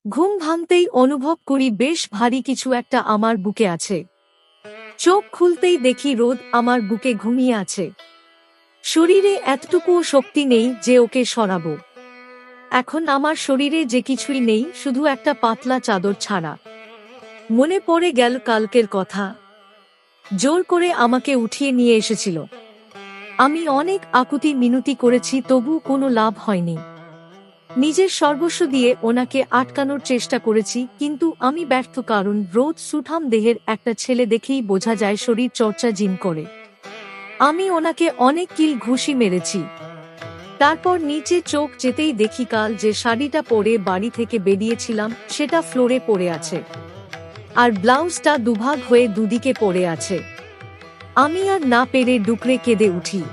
ঘুম ভাঙতেই অনুভব করি বেশ ভারী কিছু একটা আমার বুকে আছে। চোখ খুলতেই দেখি রোদ আমার বুকে ঘুমিয়ে আছে। শরীরে এতটুকুও শক্তি নেই যে ওকে সরাবো। এখন আমার শরীরে যে কিছুই নেই, শুধু একটা পাতলা চাদর ছাড়া। মনে পড়ে গেল কালকের কথা। জোর করে আমাকে উঠিয়ে নিয়ে এসেছিল। আমি অনেক আকুতি মিনতি করেছি, তবু কোনো লাভ হয়নি। নিজের সর্বস্ব দিয়ে ওনাকে আটকানোর চেষ্টা করেছি, কিন্তু আমি ব্যর্থ, কারণ রোদ সুঠাম দেহের একটা ছেলে দেখেই বোঝা যায় শরীর চর্চা জিম করে। আমি ওনাকে অনেক কিল ঘুষি মেরেছি। তারপর নিচে চোখ যেতেই দেখি কাল যে শাড়িটা পরে বাড়ি থেকে বেরিয়েছিলাম সেটা ফ্লোরে পড়ে আছে, আর ব্লাউজটা দুভাগ হয়ে দুদিকে পড়ে আছে। আমি আর না পেরে ডুকরে কেঁদে উঠি।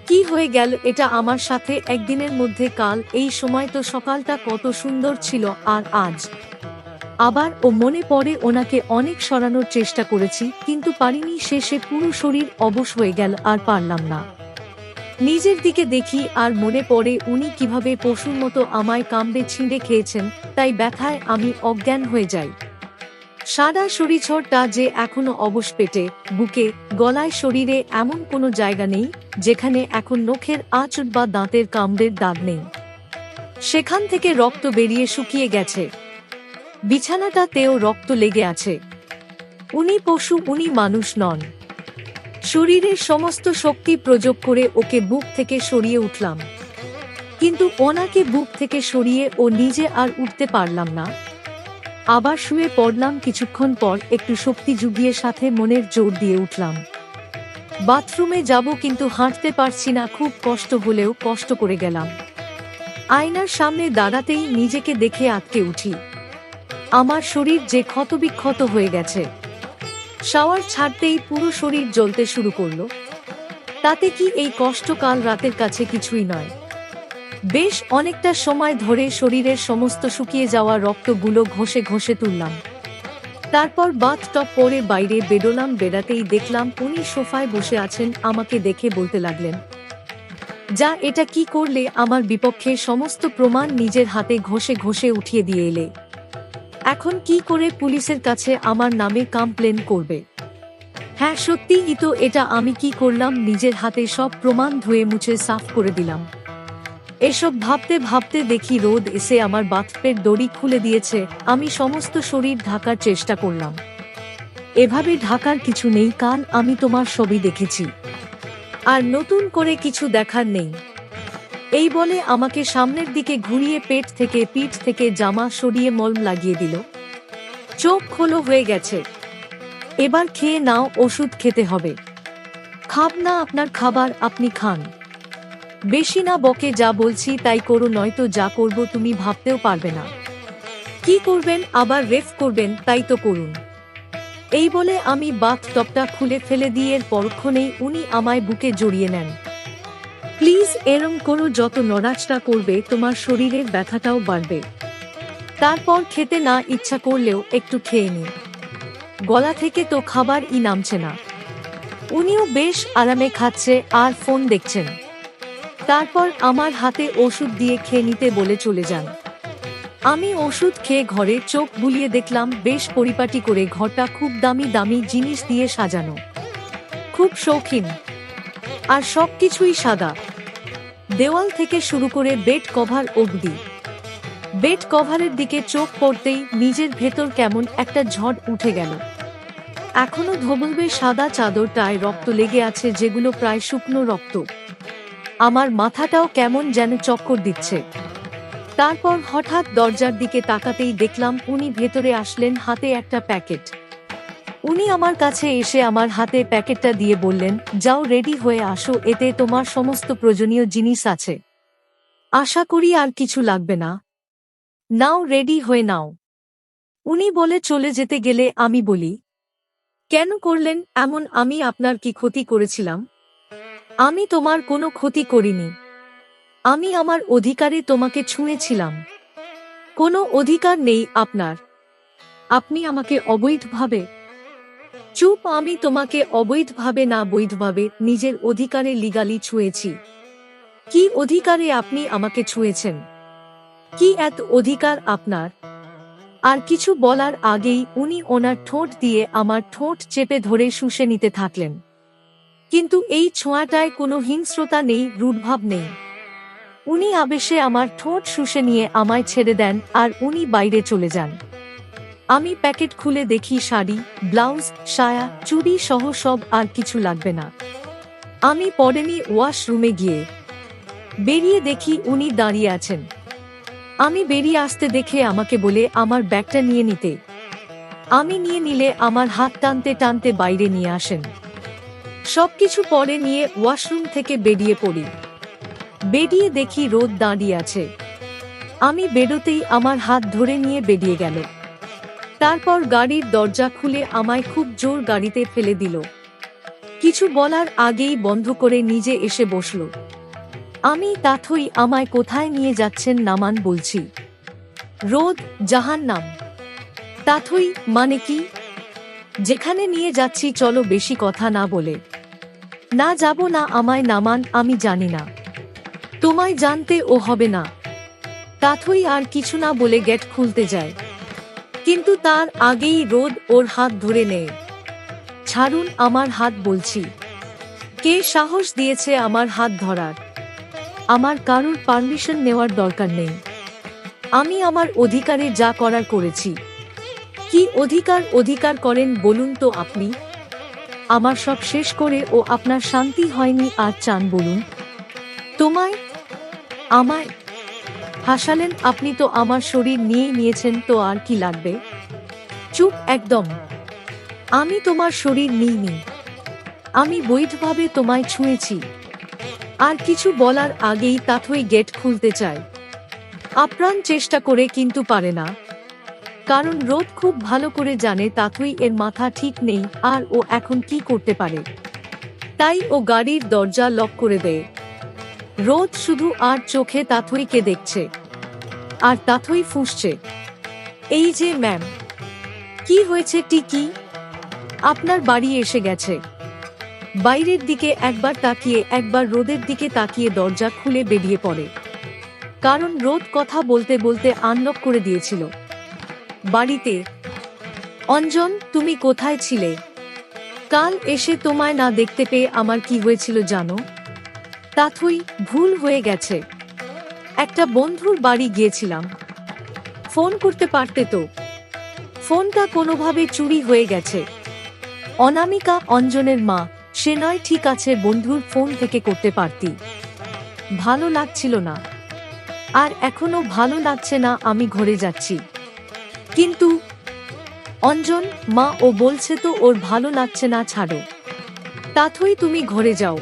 কি হয়ে গেল এটা আমার সাথে একদিনের মধ্যে? কাল এই সময় তো সকালটা কত সুন্দর ছিল, আর আজ আবার ও মনে পড়ে ওনাকে অনেক সরানোর চেষ্টা করেছি, কিন্তু পারিনি। শেষে পুরো শরীর অবশ হয়ে গেল, আর পারলাম না। নিজের দিকে দেখি আর মনে পড়ে উনি কিভাবে পশুর মতো আমায় কামড়ে ছিঁড়ে খেয়েছেন, তাই ব্যথায় আমি অজ্ঞান হয়ে যাই। সারা শরীরটা যে এখনো অবশ, পেটে, বুকে, গলায়, শরীরে এমন কোনো জায়গা নেই যেখানে এখন নখের আঁচড় বা দাঁতের কামড়ের দাগ নেই। সেখান থেকে রক্ত বেরিয়ে শুকিয়ে গেছে। বিছানাটাতেও রক্ত লেগে আছে। উনি পশু, উনি মানুষ নন। শরীরের সমস্ত শক্তি প্রয়োগ করে ওকে বুক থেকে সরিয়ে উঠলাম, কিন্তু ওনাকে বুক থেকে সরিয়ে ও নিজে আর উঠতে পারলাম না। আবার শুয়ে পড়লাম। কিছুক্ষণ পর একটু শক্তি জুগিয়ে সাথে মনের জোর দিয়ে উঠলাম। বাথরুমে যাব, কিন্তু হাঁটতে পারছি না। খুব কষ্ট হলেও কষ্ট করে গেলাম। আয়নার সামনে দাঁড়াতেই নিজেকে দেখে আটকে উঠি। আমার শরীর যে ক্ষতবিক্ষত হয়ে গেছে। শাওয়ার ছাড়তেই পুরো শরীর জ্বলতে শুরু করলো। তাতে কি এই কষ্ট কাল রাতের কাছে কিছুই নয়। বেশ অনেকটা সময় ধরে শরীরের সমস্ত শুকিয়ে যাওয়া রক্তগুলো ঘষে ঘষে তুললাম। তারপর বাথটব পরে বাইরে বেরোলাম। বেড়াতেই দেখলাম উনি সোফায় বসে আছেন। আমাকে দেখে বলতে লাগলেন, যা, এটা কি করলে? আমার বিপক্ষে সমস্ত প্রমাণ নিজের হাতে ঘষে ঘষে উঠিয়ে দিয়ে এলে। এখন কি করে পুলিশের কাছে আমার নামে কমপ্লেন করবে? হ্যাঁ, সত্যিই তো এটা আমি কি করলাম? নিজের হাতে সব প্রমাণ ধুয়ে মুছে সাফ করে দিলাম। এসব ভাবতে ভাবতে দেখি রোদ এসে আমার বাথটবের দড়ি খুলে দিয়েছে। আমি সমস্ত শরীর ঢাকার চেষ্টা করলাম। এভাবে ঢাকার কিছু নেই, কাল আমি তোমার ছবি দেখেছি, আর নতুন করে কিছু দেখার নেই। এই বলে আমাকে সামনের দিকে ঘুরিয়ে পিঠ থেকে জামা সরিয়ে মলম লাগিয়ে দিল। চোখ খোলো হয়ে গেছে, এবার খেয়ে নাও, ওষুধ খেতে হবে। খাব না? আপনার খাবার আপনি খান। বেশি না বকে, যা বলছি তাই করো, নয়তো যা করব তুমি ভাবতেও পারবে না। কি করবেন? আবার রেফ করবেন? তাই তো করুন। এই বলে আমি বাথটবটা খুলে ফেলে দিয়ে এর পরক্ষণেই উনি আমায় বুকে জড়িয়ে নেন। প্লিজ এরম করো, যত নড়াচড়া করবে তোমার শরীরের ব্যথাটাও বাড়বে। তারপর খেতে না ইচ্ছা করলেও একটু খেয়ে নিন, গলা থেকে তো খাবারই নামছে না। উনিও বেশ আরামে খাচ্ছে আর ফোন দেখছেন। তারপর আমার হাতে ওষুধ দিয়ে খেয়ে নিতে বলে চলে যান। আমি ওষুধ খেয়ে ঘরে চোখ বুলিয়ে দেখলাম বেশ পরিপাটি করে ঘরটা খুব দামি দামি জিনিস দিয়ে সাজানো, খুব শৌখিন, আর সবকিছুই সাদা। দেওয়াল থেকে শুরু করে বেড কভার অবধি। বেড কভারের দিকে চোখ পড়তেই নিজের ভেতর কেমন একটা ঝড় উঠে গেল। এখনো ধবলবে সাদা চাদরটায় রক্ত লেগে আছে, যেগুলো প্রায় শুকনো রক্ত। আমার মাথাটাও কেমন যেন চক্কর দিচ্ছে। তারপর হঠাৎ দরজার দিকে তাকাতেই দেখলাম উনি ভেতরে আসলেন, হাতে একটা প্যাকেট। উনি আমার কাছে এসে আমার হাতে প্যাকেটটা দিয়ে বললেন, যাও, রেডি হয়ে আসো, এতে তোমার সমস্ত প্রয়োজনীয় জিনিস আছে। আশা করি আর কিছু লাগবে না। নাও, রেডি হয়ে নাও। উনি বলে চলে যেতে গেলে আমি বলি, কেন করলেন এমন? আমি আপনার কি ক্ষতি করেছিলাম? আমি তোমার কোনো ক্ষতি করিনি। আমি আমার অধিকারে তোমাকে ছুঁয়েছিলাম। কোনো অধিকার নেই আপনার। আপনি আমাকে অবৈধভাবে। চুপ! আমি তোমাকে অবৈধভাবে না, বৈধভাবে নিজের অধিকারে লিগালি ছুঁয়েছি। কি অধিকারে আপনি আমাকে ছুঁয়েছেন? কি এত অধিকার আপনার? আর কিছু বলার আগেই উনি ওনার ঠোঁট দিয়ে আমার ঠোঁট চেপে ধরে শুষে নিতে থাকলেন। কিন্তু এই ছোঁয়াটায় কোনো হিংস্রতা নেই, রূঢ়ভাব নেই। উনি আবেশে আমার ঠোঁট শুষে নিয়ে আমায় ছেড়ে দেন আর উনি বাইরে চলে যান। আমি প্যাকেট খুলে দেখি শাড়ি, ব্লাউজ, সায়া, চুড়ি সহ সব, আর কিছু লাগবে না। আমি পরেনি ওয়াশরুমে গিয়ে বেরিয়ে দেখি উনি দাঁড়িয়ে আছেন। আমি বেরিয়ে আসতে দেখে আমাকে বলে আমার ব্যাগটা নিয়ে নিতে। আমি নিয়ে নিলে আমার হাত টানতে টানতে বাইরে নিয়ে আসেন। সবকিছু পরে নিয়ে ওয়াশরুম থেকে বেরিয়ে পড়ি। বেরিয়ে দেখি রোদ দাঁড়িয়ে আছে। আমি বেরোতেই আমার হাত ধরে নিয়ে বেরিয়ে গেল। তারপর গাড়ির দরজা খুলে আমায় খুব জোর গাড়িতে ফেলে দিল। কিছু বলার আগেই বন্ধ করে নিজে এসে বসল। আমি তাথই, আমায় কোথায় নিয়ে যাচ্ছেন নামান বলছি। রোদ, জাহান্নাম। তাথই, মানে কি? যেখানে নিয়ে যাচ্ছি চলো, বেশি কথা না বলে। না, যাব না, আমায় নামান, আমি জানি না। তোমায় জানতে ও হবে না। তাথই আর কিছু না বলে গেট খুলতে যায়, কিন্তু তার আগেই রোদ ওর হাত ধরে নেয়। ছাড়ুন আমার হাত বলছি। কে সাহস দিয়েছে আমার হাত ধরার? আমার কারুর পারমিশন নেওয়ার দরকার নেই। আমি আমার অধিকারে যা করার করেছি। কি অধিকার করেন বলুন তো আপনি? আমার সব শেষ করে ও আপনার শান্তি হয়নি আর চান বলুন? তোমায়, আমায় হাসালেন আপনি, তো আমার শরীর নিয়ে নিয়েছেন, তো আর কি লাগবে? চুপ একদম। আমি তোমার শরীর নিইনি, আমি বৈধভাবে তোমায় ছুঁয়েছি। আর কিছু বলার আগেই তাথই গেট খুলতে চায়। আপ্রাণ চেষ্টা করে কিন্তু পারে না, কারণ রোদ খুব ভালো করে জানে তাথই এর মাথা ঠিক নেই আর ও এখন কি করতে পারে। তাই ও গাড়ির দরজা লক করে দেয়। রোদ শুধু আর চোখে তাথইকে দেখছে, আর তাথই ফুঁসছে। এই যে ম্যাম, কি হয়েছে? টিকি আপনার বাড়ি এসে গেছে। বাইরের দিকে একবার তাকিয়ে একবার রোদের দিকে তাকিয়ে দরজা খুলে বেরিয়ে পড়ে, কারণ রোদ কথা বলতে বলতে আনলক করে দিয়েছিল। বাড়িতে। অঞ্জন, তুমি কোথায় ছিলে? কাল এসে তোমায় না দেখতে পেয়ে আমার কি হয়েছিল জানো? তাথই, ভুল হয়ে গেছে। একটা বন্ধুর বাড়ি গিয়েছিলাম। ফোন করতে পারতে তো। ফোনটা কোনোভাবে চুরি হয়ে গেছে। অনামিকা, অঞ্জনের মা, সে নয় ঠিক আছে, বন্ধুর ফোন থেকে করতে পারতি। ভালো লাগছিল না, আর এখনো ভালো লাগছে না, আমি ঘরে যাচ্ছি। কিন্তু অঞ্জন, মা ও বলছে তো ওর ভালো লাগছে না, ছাড়ো। তাথই তুমি ঘরে যাও।